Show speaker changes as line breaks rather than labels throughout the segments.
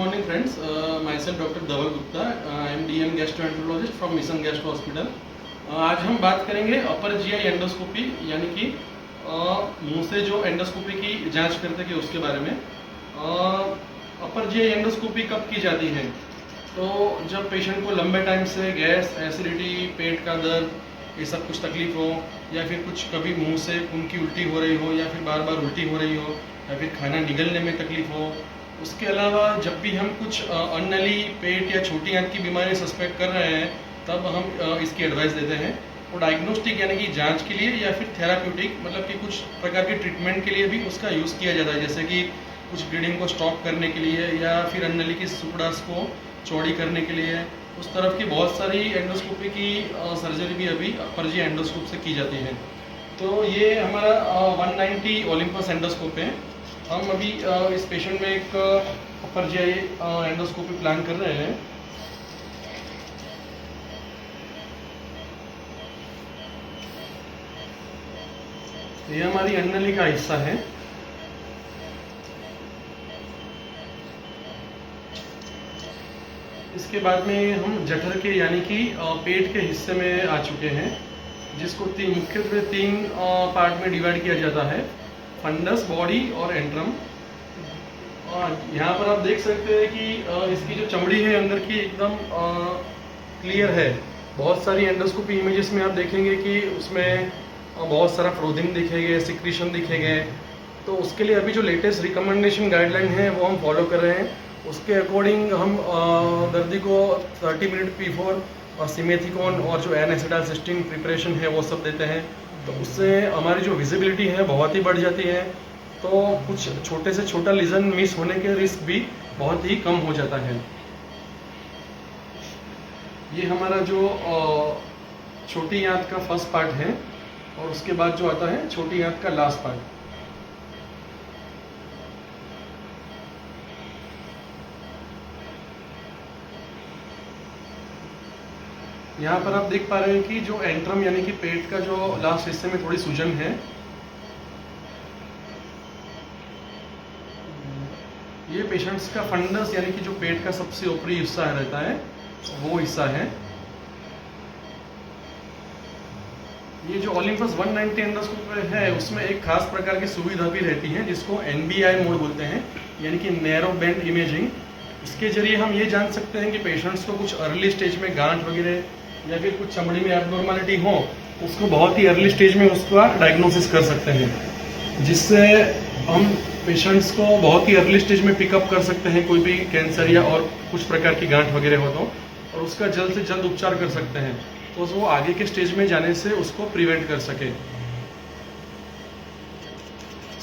morning friends, myself Dr. Dhaval Gupta, I am DM gastroenterologist from Mission Gastro Hospital। आज हम बात करेंगे upper GI endoscopy यानी कि मुंह से जो एंडोस्कोपी की जांच करते हैं उसके बारे में। अपर जीआई एंडोस्कोपी कब की जाती है? तो जब पेशेंट को लंबे टाइम से गैस, एसिडिटी, पेट का दर्द, ये सब कुछ तकलीफ हो, या फिर कुछ कभी मुंह से खून की उल्टी हो रही हो, या फिर बार बार उल्टी हो रही हो, या फिर खाना निगलने में तकलीफ हो। उसके अलावा जब भी हम कुछ अन्नली, पेट या छोटी आंत की बीमारी सस्पेक्ट कर रहे हैं तब हम इसकी एडवाइस देते हैं। और डायग्नोस्टिक यानी कि जांच के लिए या फिर थेराप्यूटिक मतलब कि कुछ प्रकार के ट्रीटमेंट के लिए भी उसका यूज़ किया जाता है, जैसे कि कुछ ब्लीडिंग को स्टॉप करने के लिए या फिर अन्नली की सुपड़ास को चौड़ी करने के लिए। उस तरफ की बहुत सारी एंडोस्कोपी की सर्जरी भी अभी अपर जी एंडोस्कोप से की जाती है। तो ये हमारा 190 ओलंपस एंडोस्कोप है। हम अभी इस पेशेंट में एक अपर जीआई एंडोस्कोपी प्लान कर रहे हैं। ये हमारी अन्नली का हिस्सा है। इसके बाद में हम जठर के यानी कि पेट के हिस्से में आ चुके हैं, जिसको मुख्यत्वे तीन पार्ट में डिवाइड किया जाता है: फंडस, बॉडी और एंट्रम। यहाँ पर आप देख सकते हैं कि इसकी जो चमड़ी है अंदर की एकदम क्लियर है। बहुत सारी एंडोस्कोपी इमेजेस में आप देखेंगे कि उसमें बहुत सारा फ्रोदिंग दिखेंगे, सिक्रीशन दिखेंगे। तो उसके लिए अभी जो लेटेस्ट रिकमेंडेशन गाइडलाइन है वो हम फॉलो कर रहे हैं। उसके अकॉर्डिंग हम दर्दी को 30 मिनट बिफोर सिमेथिकोन और जो एन एसिटाइलसिस्टीन प्रिपरेशन है वो सब देते हैं। तो उससे हमारी जो विजिबिलिटी है बहुत ही बढ़ जाती है। तो कुछ छोटे से छोटा लीजन मिस होने के रिस्क भी बहुत ही कम हो जाता है। ये हमारा जो छोटी आंत का फर्स्ट पार्ट है और उसके बाद जो आता है छोटी आंत का लास्ट पार्ट। यहाँ पर आप देख पा रहे हैं कि जो एंट्रम यानी कि पेट का जो लास्ट हिस्से में थोड़ी सूजन है। ये पेशेंट्स का फंडस यानी कि जो पेट का सबसे ऊपरी हिस्सा रहता है वो हिस्सा है। ये जो ओलंपस 190 एंडोस्कोप है उसमें एक खास प्रकार की सुविधा भी रहती है जिसको NBI मोड बोलते हैं, यानी कि नैरो बैंड इमेजिंग। इसके जरिए हम ये जान सकते हैं कि पेशेंट्स को कुछ अर्ली स्टेज में गांठ वगैरह या फिर कुछ चमड़ी में एब्नॉर्मलिटी हो, उसको बहुत ही अर्ली स्टेज में उसका डायग्नोसिस कर सकते हैं, जिससे हम पेशेंट्स को बहुत ही अर्ली स्टेज में पिकअप कर सकते हैं कोई भी कैंसर या और कुछ प्रकार की गांठ वगैरह हो तो, और उसका जल्द से जल्द उपचार कर सकते हैं तो वो आगे के स्टेज में जाने से उसको प्रिवेंट कर सके।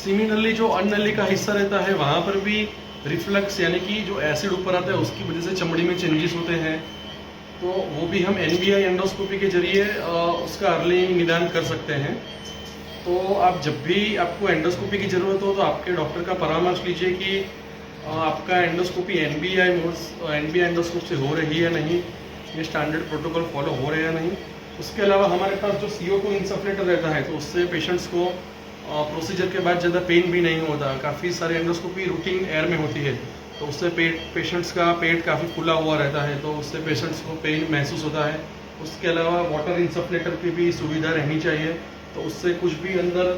सिमिलरली जो अन्नली का हिस्सा रहता है वहाँ पर भी रिफ्लक्स यानी कि जो एसिड ऊपर आता है उसकी वजह से चमड़ी में चेंजेस होते हैं। तो वो भी हम NBI एंडोस्कोपी के जरिए उसका अर्ली निदान कर सकते हैं। तो आप जब भी आपको एंडोस्कोपी की ज़रूरत हो तो आपके डॉक्टर का परामर्श लीजिए कि आपका एंडोस्कोपी NBI एंडोस्कोप से हो रही है नहीं, ये स्टैंडर्ड प्रोटोकॉल फॉलो हो रहे हैं नहीं। उसके अलावा हमारे पास जो CO2 इंसफ्लेटर रहता है तो उससे पेशेंट्स को प्रोसीजर के बाद ज़्यादा पेन भी नहीं होता। काफ़ी सारे एंडोस्कोपी रूटीन एयर में होती है तो उससे पेशेंट्स का पेट काफ़ी फूला हुआ रहता है तो उससे पेशेंट्स को पेन महसूस होता है। उसके अलावा वाटर इंसफ्लेटर की भी सुविधा रहनी चाहिए, तो उससे कुछ भी अंदर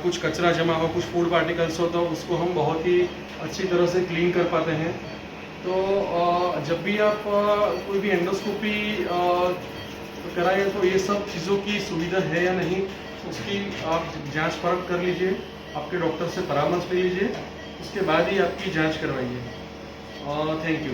कुछ कचरा जमा हो, कुछ फूड पार्टिकल्स हो तो उसको हम बहुत ही अच्छी तरह से क्लीन कर पाते हैं। तो जब भी आप कोई भी एंडोस्कोपी कराएं तो ये सब चीज़ों की सुविधा है या नहीं उसकी आप जांच परख कर लीजिए, आपके डॉक्टर से परामर्श ले लीजिए, उसके बाद ही आपकी जांच करवाइए। Thank you.